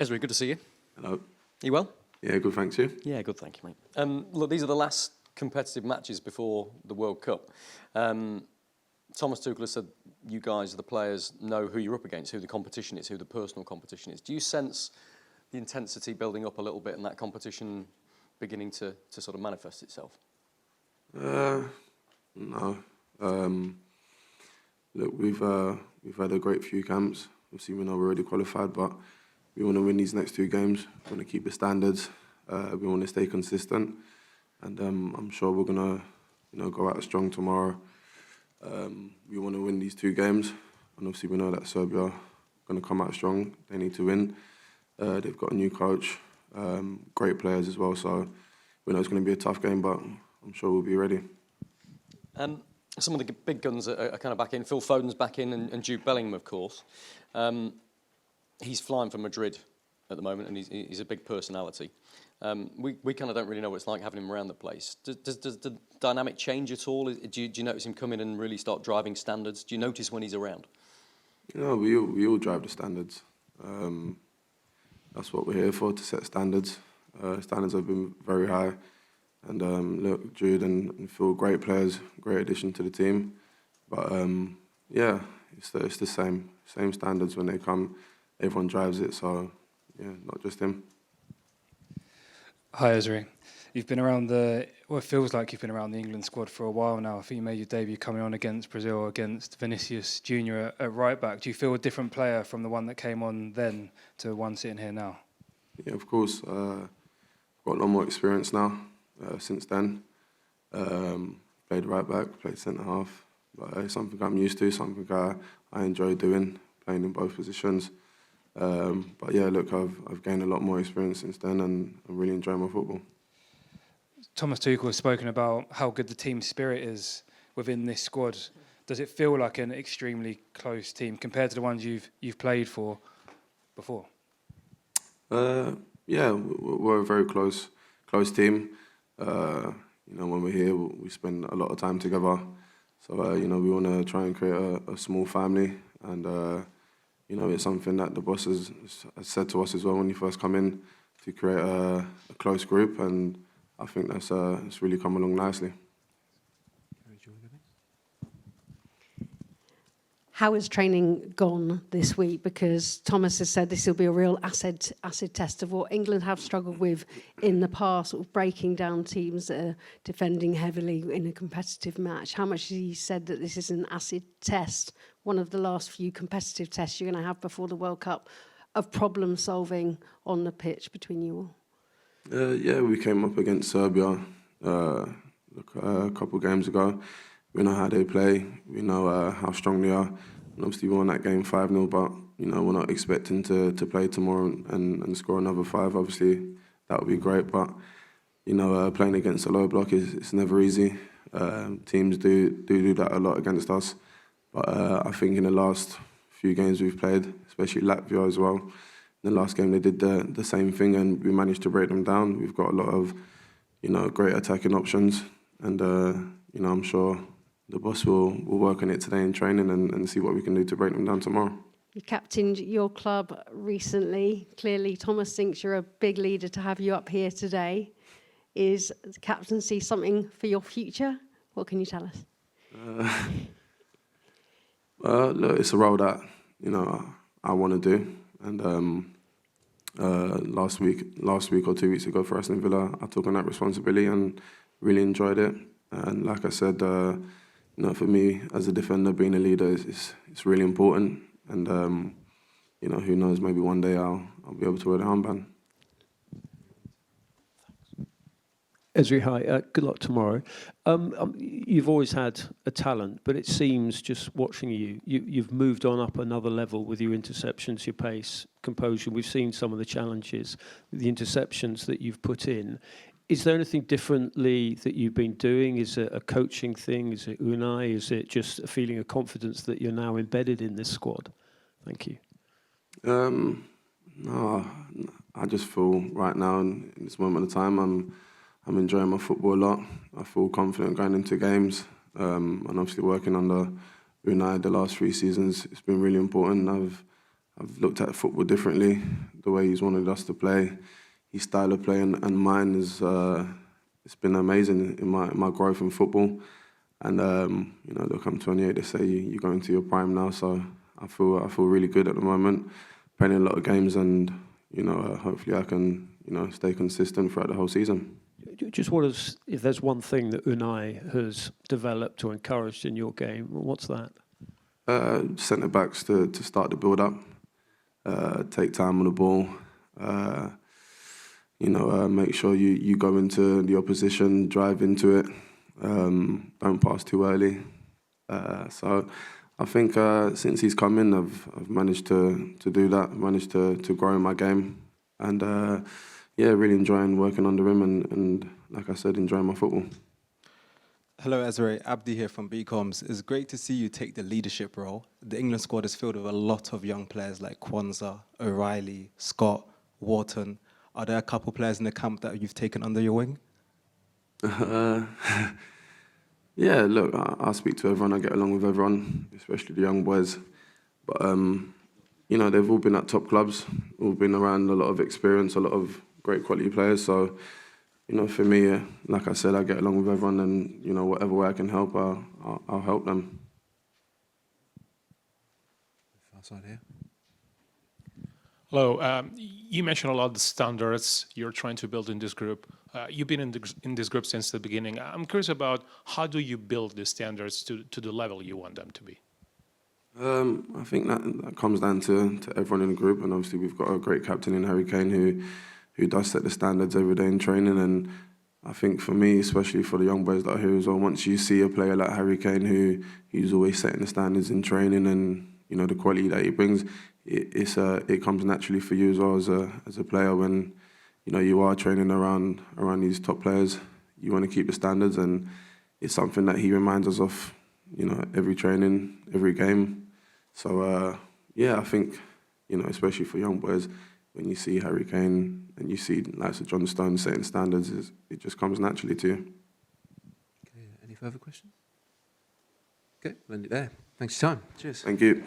Ezri, good to see you. Hello. You well? Yeah, good, thanks, you. Yeah, good, thank you, mate. Look, these are the last competitive matches before the World Cup. Thomas Tuchel has said you guys, the players, know who you're up against, who the competition is, who the personal competition is. Do you sense the intensity building up a little bit and that competition beginning to sort of manifest itself? No. Look, we've had a great few camps. Obviously, we know we're already qualified, but we want to win these next two games. We want to keep the standards. We want to stay consistent, and I'm sure we're gonna, go out strong tomorrow. We want to win these two games, and obviously we know that Serbia are going to come out strong. They need to win. They've got a new coach, great players as well. So we know it's going to be a tough game, but I'm sure we'll be ready. Some of the big guns are kind of back in. Phil Foden's back in, and Jude Bellingham, of course. He's flying for Madrid at the moment, and he's a big personality. We kind of don't really know what it's like having him around the place. Does the dynamic change at all? Do you notice him come in and really start driving standards? Do you notice when he's around? We all drive the standards. That's what we're here for, to set standards. Standards have been very high. And look, Jude and Phil, great players, great addition to the team. But yeah, it's the same standards when they come. Everyone drives it, so yeah, not just him. Hi, Ezri. You've been around it feels like you've been around the England squad for a while now. I think you made your debut coming on against Brazil, against Vinicius Junior at right back. Do you feel a different player from the one that came on then to the one sitting here now? Yeah, of course. I've got a lot more experience now since then. Played right back, played centre half. But it's something I'm used to, something I enjoy doing, playing in both positions. But yeah, look, I've gained a lot more experience since then, and I'm really enjoying my football. Thomas Tuchel has spoken about how good the team spirit is within this squad. Does it feel like an extremely close team compared to the ones you've played for before? Yeah, we're a very close team. When we're here, we spend a lot of time together. So we want to try and create a small family, and it's something that the boss has said to us as well when you first come in, to create a close group, and I think it's really come along nicely. How has training gone this week? Because Thomas has said this will be a real acid test of what England have struggled with in the past, sort of breaking down teams that are defending heavily in a competitive match. How much has he said that this is an acid test, one of the last few competitive tests you're going to have before the World Cup, of problem solving on the pitch between you all? Yeah, we came up against Serbia a couple of games ago. We know how they play. We know how strong they are. And obviously, we won that game 5-0, but we're not expecting to play tomorrow and score another 5. Obviously, that would be great, but playing against a low block it's never easy. Teams do that a lot against us, but I think in the last few games we've played, especially Latvia as well, in the last game they did the same thing, and we managed to break them down. We've got a lot of great attacking options, and I'm sure the boss will work on it today in training and see what we can do to break them down tomorrow. You captained your club recently. Clearly, Thomas thinks you're a big leader to have you up here today. Is captaincy something for your future? What can you tell us? Look, it's a role that I want to do. And last week or 2 weeks ago for Aston Villa, I took on that responsibility and really enjoyed it. And like I said, for me as a defender, being a leader is really important. And who knows? Maybe one day I'll be able to wear the armband. Ezri, hi. Good luck tomorrow. You've always had a talent, but it seems, just watching you've moved on up another level with your interceptions, your pace, composure. We've seen some of the challenges, the interceptions that you've put in. Is there anything differently that you've been doing? Is it a coaching thing? Is it Unai? Is it just a feeling of confidence that you're now embedded in this squad? Thank you. No, I just feel right now in this moment of time, I'm enjoying my football a lot. I feel confident going into games, and obviously working under Unai the last 3 seasons, it's been really important. I've looked at football differently, the way he's wanted us to play, his style of play, and mine is it's been amazing in my growth in football. And you know, look, I'm 28. They say you're going to your prime now, so I feel really good at the moment, playing a lot of games, and you know, hopefully I can stay consistent throughout the whole season. Just if there's one thing that Unai has developed or encouraged in your game, what's that? Centre backs to start the build up, take time on the ball. Make sure you go into the opposition, drive into it, don't pass too early. So I think since he's come in, I've managed to do that, managed to grow in my game, and really enjoying working under him, and like I said, enjoying my football. Hello, Ezri. Abdi here from BComs. It's great to see you take the leadership role. The England squad is filled with a lot of young players like Konsa, O'Reilly, Scott, Wharton. Are there a couple players in the camp that you've taken under your wing? Yeah, look, I speak to everyone. I get along with everyone, especially the young boys. But, they've all been at top clubs, all been around a lot of experience, a lot of great quality players. So, for me, like I said, I get along with everyone, and, whatever way I can help, I'll help them. Far side here. Hello. You mentioned a lot of the standards you're trying to build in this group. You've been in this group since the beginning. I'm curious about how do you build the standards to the level you want them to be? I think that comes down to everyone in the group, and obviously we've got a great captain in Harry Kane who does set the standards every day in training. And I think for me, especially for the young boys that are here as well, once you see a player like Harry Kane who's always setting the standards in training, and the quality that he brings, it comes naturally for you as well as a player. When you are training around these top players, you want to keep the standards, and it's something that he reminds us of, every training, every game. So I think especially for young boys, when you see Harry Kane and you see likes of John Stones setting standards, it just comes naturally to you. Okay, any further questions? Okay, we'll end it there. Thanks for your time. Cheers. Thank you.